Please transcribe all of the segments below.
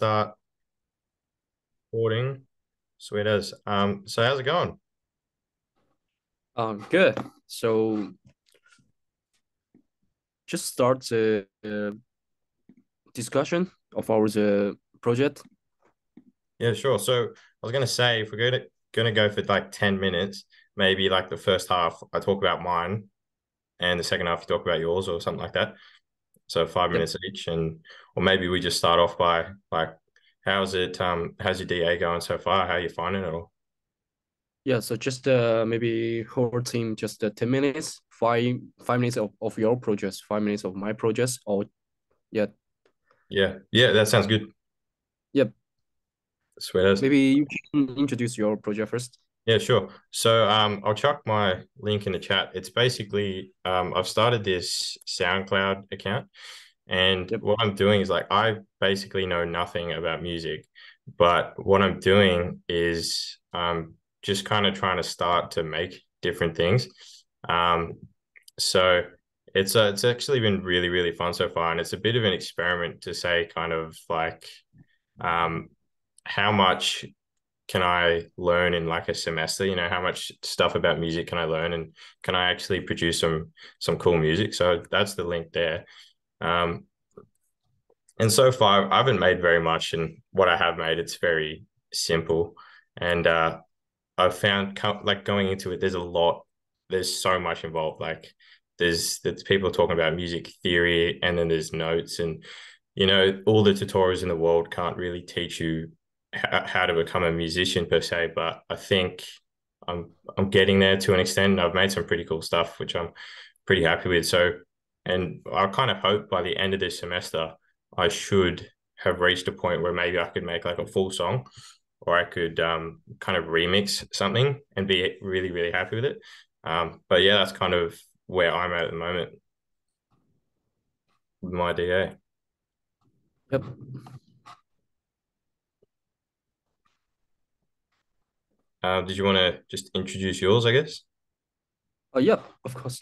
start recording. Sweet as. So how's it going? Good. So just start the discussion of our project. Yeah, sure. So I was gonna say if we're gonna go for like 10 minutes, maybe like the first half I talk about mine and the second half you talk about yours or something like that. So five Yep. minutes each and or maybe we just start off by like how's your DA going so far? How are you finding it all? Yeah. So just maybe whole team just 10 minutes, five minutes of your project, 5 minutes of my project. Or yeah. Yeah. Yeah, that sounds good. Yep. Sweet as. Maybe you can introduce your project first. Yeah, sure. So I'll chuck my link in the chat. It's basically I've started this SoundCloud account, and Yep. what I'm doing is like I basically know nothing about music, but what I'm doing is just kind of trying to start to make different things. Um, so it's actually been really, really fun so far, and it's a bit of an experiment to say kind of like um how much can I learn in like a semester? You know, how much stuff about music can I learn, and can I actually produce some cool music? So that's the link there. Um, and so far, I haven't made very much, and what I have made, it's very simple. And I've found like going into it, there's so much involved. Like there's people talking about music theory, and then there's notes, and all the tutorials in the world can't really teach you how to become a musician per se. But I think I'm getting there to an extent. And I've made some pretty cool stuff, which I'm pretty happy with. So, and I kind of hope by the end of this semester, I should have reached a point where maybe I could make like a full song or I could kind of remix something and be really, really happy with it. But yeah, that's kind of where I'm at the moment with my DA. Yep. Did you want to just introduce yours, I guess? Yep. Of course.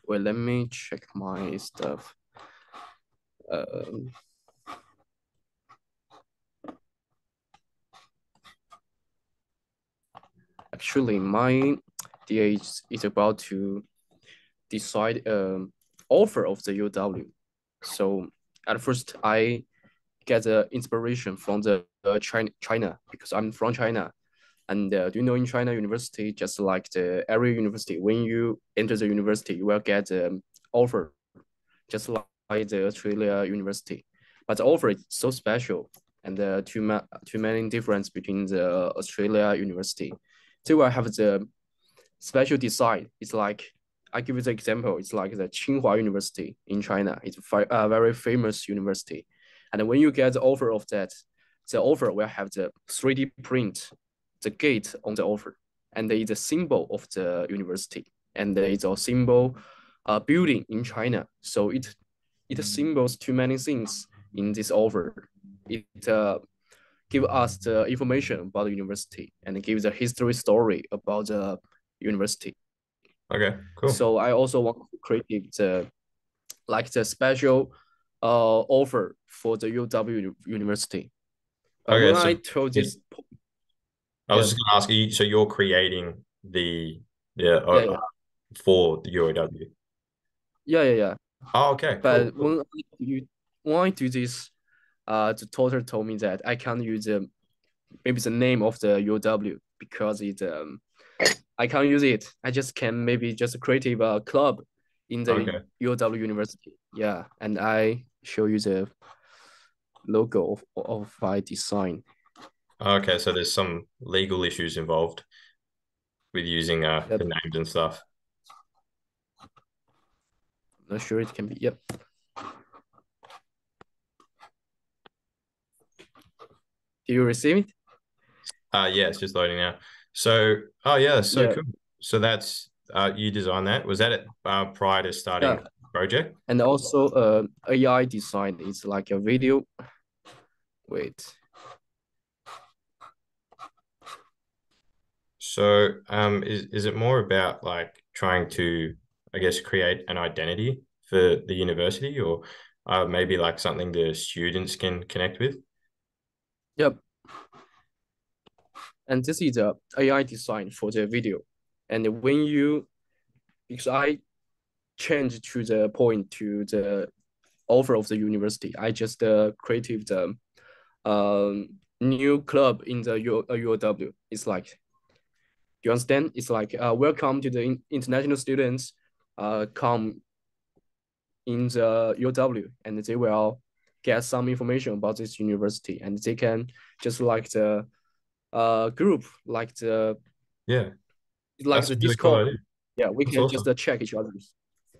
Well, let me check my stuff. Um, Actually, my DA is about to decide offer of the UW. So at first, I get the inspiration from the China because I'm from China. And do you know in China university, just like the every university, when you enter the university, you will get offer, just like the Australia university. But the offer is so special, and too many difference between the Australia university. So will have the special design. It's like I give you the example. It's like the Tsinghua University in China. It's a very famous university, and when you get the offer of that, the offer will have the 3D print, the gate on the offer, and it's a symbol of the university, and it's a symbol, building in China. So it symbols too many things in this offer. It give us the information about the university and give the history story about the university. Okay, cool. So I also want to create the special offer for the UW University. But Okay, when so I told it, this, I was yeah, just going to ask you, so you're creating the yeah yeah, yeah, for the UAW. yeah. Oh, okay, cool, But cool. when I do this, the tutor told me that I can't use maybe the name of the UW because I can't use it. I just can maybe just create a club in the Okay, UW University. Yeah, and I show you the logo of my design. okay. So there's some legal issues involved with using the Yep, names and stuff. not sure it can be. Yep. Do you receive it? Yeah, it's just loading now. So, oh yeah, that's so Yeah, cool. So that's you designed that. Was that it prior to starting yeah. the project? And also, AI design is like a video. Wait. So, is it more about like trying to, I guess, create an identity for the university, or maybe like something the students can connect with? Yep. And this is a AI design for the video. And when you, because I change to the point to the offer of the university, I just created the new club in the UOW. It's like, you understand? It's like welcome to the international students. Come in the UOW, and they will get some information about this university, and they can just like the group, Yeah, like that's the a really cool Discord. idea. Yeah, we That's can just awesome. check each other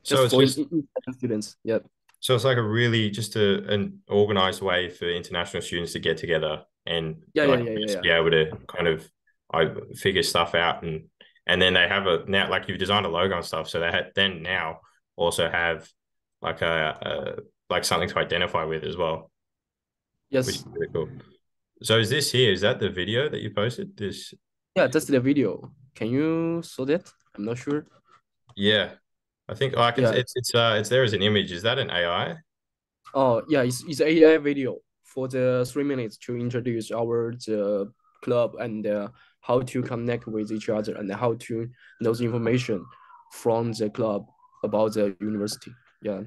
So just it's for just international students. Yeah. so it's like a really just an organized way for international students to get together and Yeah, yeah, like yeah, yeah, just yeah. be able to kind of I figure stuff out and then they have a now like you've designed a logo and stuff, so they then now also have like a like something to identify with as well, which is Yes. really cool. So is this here? Is that the video that you posted? This, Yeah, that's the video. Can you saw that? I'm not sure. yeah, I think I can. Yeah. It's there as an image. Is that an AI? Oh, yeah, it's AI video for the 3 minutes to introduce our the club and how to connect with each other and how to know the information from the club about the university. Yeah.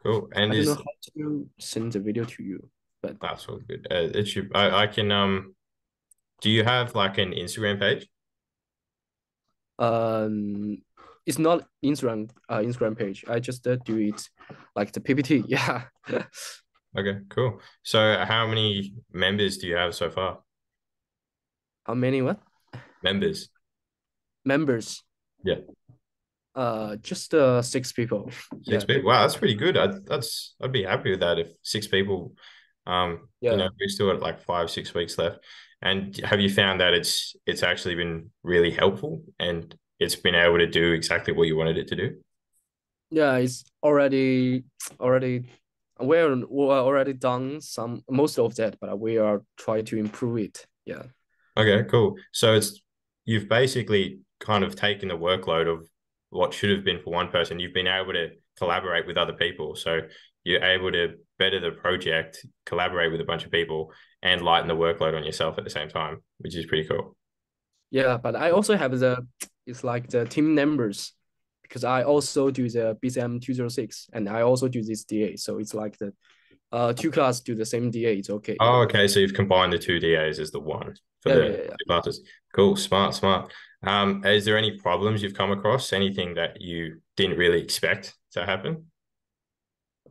Cool. And I don't know is how to send the video to you, but that's all good. It should. I can. Do you have like an Instagram page? um, it's not Instagram page. I just do it like the PPT. Yeah. Okay, cool. So how many members do you have so far? How many what? Members. Members? Yeah. Just 6 people. Six Yeah. people. Wow, that's pretty good. I'd be happy with that if six people, Yeah. we've still got like 5, 6 weeks left. And have you found that it's actually been really helpful and it's been able to do exactly what you wanted it to do? Yeah, it's already we're already done some most of that, but we are trying to improve it. Yeah. Okay, cool. So you've basically kind of taken the workload of what should have been for one person. You've been able to collaborate with other people. So you're able to better the project, collaborate with a bunch of people, and lighten the workload on yourself at the same time, which is pretty cool. Yeah, but I also have it's like the team members because I also do the BCM 206 and I also do this DA. So it's like the two classes do the same DA. It's okay. Oh, okay. So you've combined the two DAs as the one for Yeah, the yeah, yeah. two classes. Cool, smart, smart. Is there any problems you've come across? Anything that you didn't really expect to happen?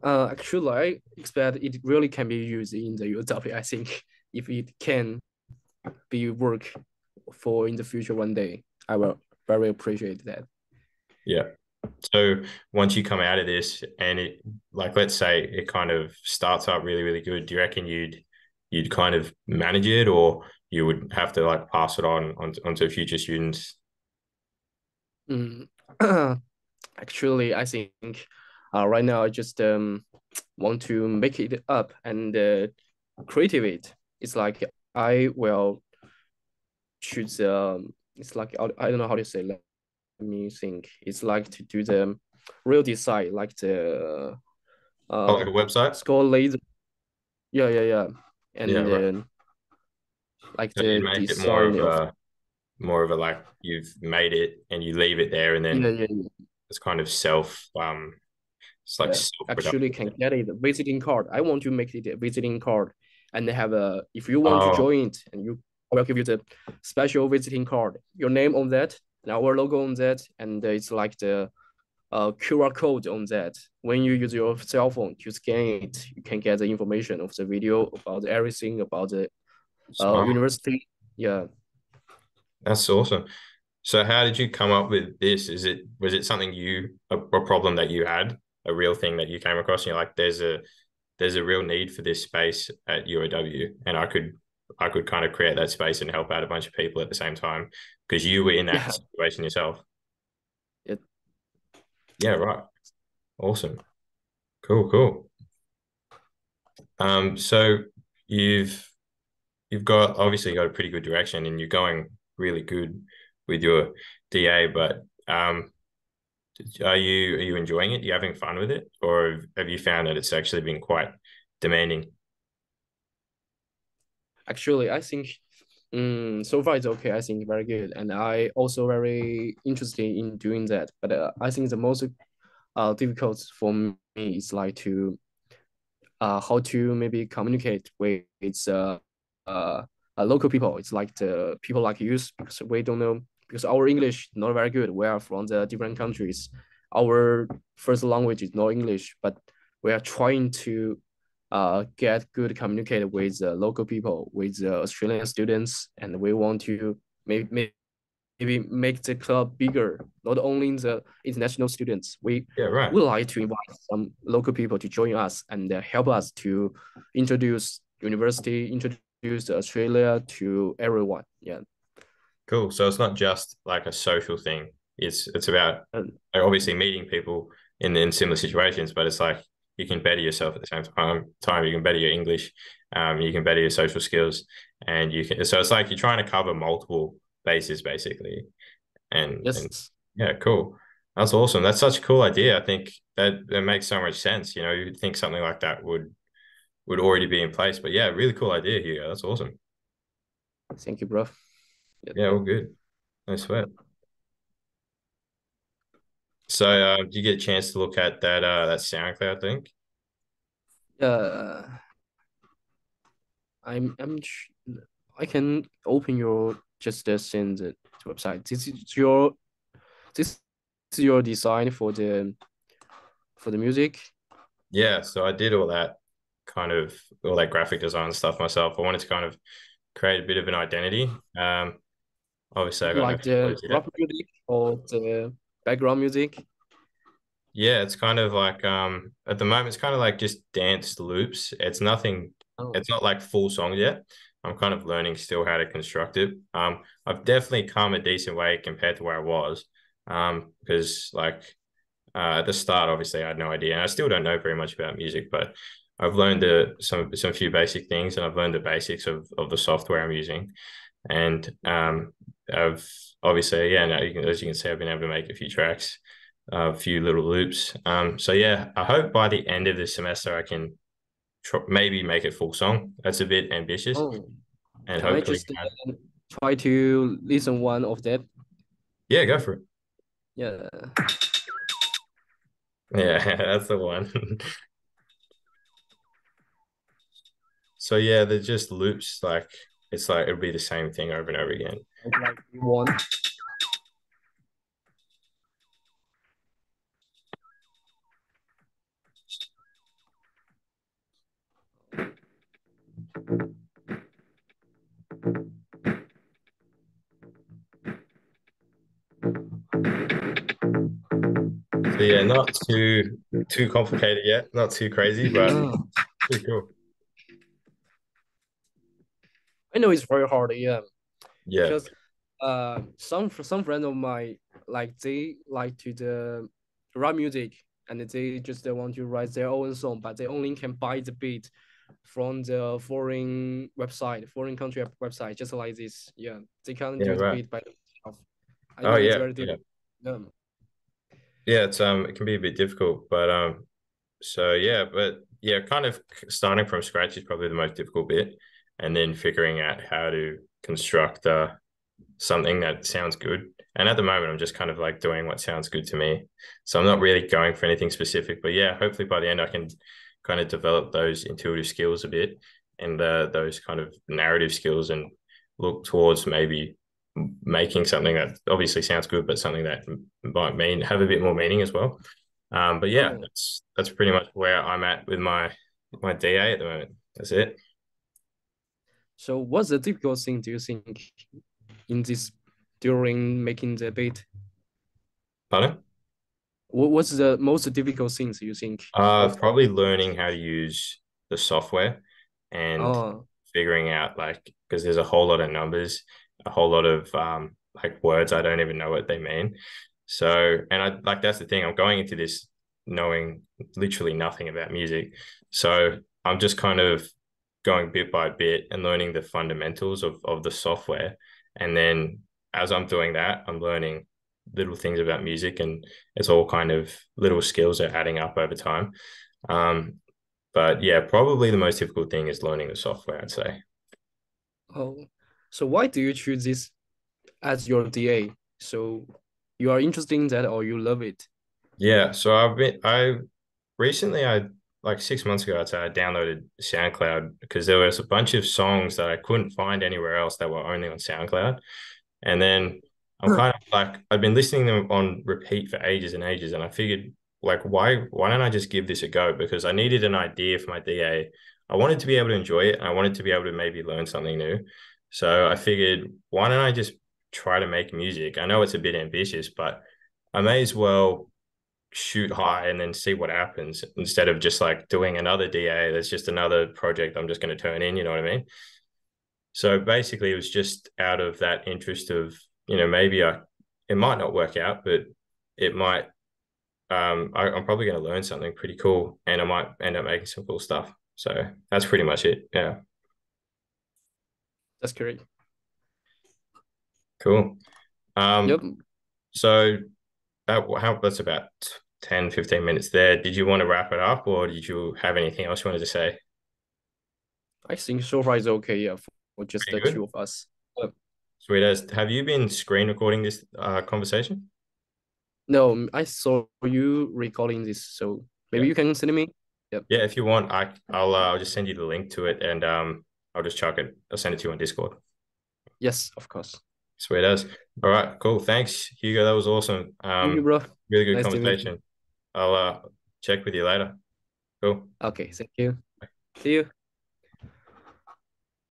Actually, I expect it really can be used in the UW. I think if it can be work for in the future one day, I will very appreciate that. Yeah. So once you come out of this and it like let's say it kind of starts up really, really good, do you reckon you'd kind of manage it or you would have to like pass it onto future students? Mm. Actually, I think right now I just want to make it up and creative it. It's like I will choose it's like I don't know how to say. Let me think. It's like to do the real design, like the Oh, like a website? score laser. Yeah, yeah, yeah. Yeah, And right. then like So you'd the make it design of more of a like you've made it and you leave it there and yeah, then yeah, yeah. it's kind of it's like Yeah, actually self-production. can get it visiting card. I want to make it a visiting card and they have a if you want to Oh, join it and you I will give you the special visiting card, your name on that and our logo on that, and it's like the QR code on that. When you use your cell phone to scan it, you can get the information of the video about everything about the smart. university. Yeah. That's awesome. So how did you come up with this? Was it something a problem that you had, a real thing that you came across? And you're like, there's a real need for this space at UOW, and I could kind of create that space and help out a bunch of people at the same time because you were in that Yeah. situation yourself. It, Yeah, right. Awesome. Cool, cool. So you've got obviously got a pretty good direction and you're going really good with your DA, but Are you enjoying it? Are you having fun with it, or have you found that it's actually been quite demanding? Actually, I think so far it's okay. I think very good, and I also very interested in doing that. But I think the most difficult for me is like to how to maybe communicate with uh, local people. It's like the people like you, because we don't know, because our English not very good. We are from the different countries. Our first language is not English, but we are trying to get good communicate with local people, with Australian students, and we want to maybe make the club bigger, not only the international students. We Yeah, right. would like to invite some local people to join us and help us to introduce university, introduce Australia to everyone. Yeah. Cool. So it's not just like a social thing. It's about And like, obviously meeting people in similar situations, but it's like you can better yourself at the same time. You can better your English, you can better your social skills, and you can. So it's like you're trying to cover multiple bases basically. And yes, yeah, cool. That's awesome. That's such a cool idea. I think that makes so much sense. You know, you'd think something like that would already be in place, but yeah, really cool idea, Hugo. That's awesome. thank you, bro. Yeah. Yeah, all good. No sweat. So, did you get a chance to look at that SoundCloud link? Yeah. I can open your just send the website. This is your design for the music. Yeah, so I did all that kind of all that graphic design stuff myself. I wanted to kind of create a bit of an identity. Obviously, I got no Like the employees yet. rap music or the background music. Yeah, it's kind of like at the moment it's kind of like just dance loops. It's nothing, Oh, it's not like full songs yet. I'm kind of learning still how to construct it. I've definitely come a decent way compared to where I was. Because like at the start, obviously I had no idea, and I still don't know very much about music, but I've learned some few basic things, and I've learned the basics of the software I'm using. And I've obviously, yeah, now as you can see, I've been able to make a few tracks, a few little loops. So yeah, I hope by the end of this semester I can maybe make it full song. That's a bit ambitious, oh. and Can I hopefully, just try to listen one of that? yeah, go for it. Yeah. Yeah, that's the one. So yeah, they're just loops. Like it's like it'll be the same thing over and over again. Like one. So yeah, not too complicated yet, not too crazy, but Ah, pretty cool. I know it's very hard, yeah, Yeah, because some friend of mine like they like to the rap music and they just want to write their own song, but they only can buy the beat from the foreign country website, just like this. Yeah, they can't yeah, do the right. beat by themselves. I Oh know it's yeah, very yeah, difficult. Um, yeah. It's it can be a bit difficult, but so yeah, but yeah, kind of starting from scratch is probably the most difficult bit, and then figuring out how to construct something that sounds good. And at the moment, I'm just kind of like doing what sounds good to me. So I'm not really going for anything specific. But yeah, hopefully by the end, I can kind of develop those intuitive skills a bit and those kind of narrative skills and look towards maybe making something that obviously sounds good, but something that might mean have a bit more meaning as well. But yeah, oh, that's pretty much where I'm at with my DA at the moment. That's it. so what's the difficult thing do you think in this during making the beat? Pardon? What's the most difficult things you think of? Probably learning how to use the software and Oh, figuring out like because there's a whole lot of numbers, a whole lot of like words I don't even know what they mean. So, and I like that's the thing. I'm going into this knowing literally nothing about music. So I'm just kind of going bit by bit and learning the fundamentals of the software. And then as I'm doing that, I'm learning little things about music, and it's all kind of little skills that are adding up over time. Um, but yeah, probably the most difficult thing is learning the software, I'd say. Oh, so why do you choose this as your DA? So you are interested in that or you love it? Yeah, so I recently, I like 6 months ago, I'd say I downloaded SoundCloud because there was a bunch of songs that I couldn't find anywhere else that were only on SoundCloud. And then I'm kind of like I've been listening to them on repeat for ages and ages, and I figured like why don't I just give this a go? Because I needed an idea for my DA. I wanted to be able to enjoy it, and I wanted to be able to maybe learn something new. So I figured why don't I just try to make music? I know it's a bit ambitious, but I may as well shoot high and then see what happens instead of just like doing another DA. That's just another project I'm just going to turn in, you know what I mean? So basically, it was just out of that interest of, maybe it might not work out, but it might, I'm probably going to learn something pretty cool and I might end up making some cool stuff. So that's pretty much it. Yeah. That's great. Cool. Yep. So that's about 10, 15 minutes there. Did you want to wrap it up or did you have anything else you wanted to say? I think so far is okay, yeah, for just the Pretty two good. of us. Sweet as. Have you been screen recording this conversation? No, I saw you recording this, so maybe Yeah. you can send me. Yep. Yeah, if you want, I'll just send you the link to it and I'll just chuck it. I'll send it to you on Discord. Yes, of course. Sweet as. All right, cool. Thanks, Hugo. That was awesome. Thank you, bro. Really good Nice to meet you. conversation. I'll check with you later. Cool. Okay, thank you. See you.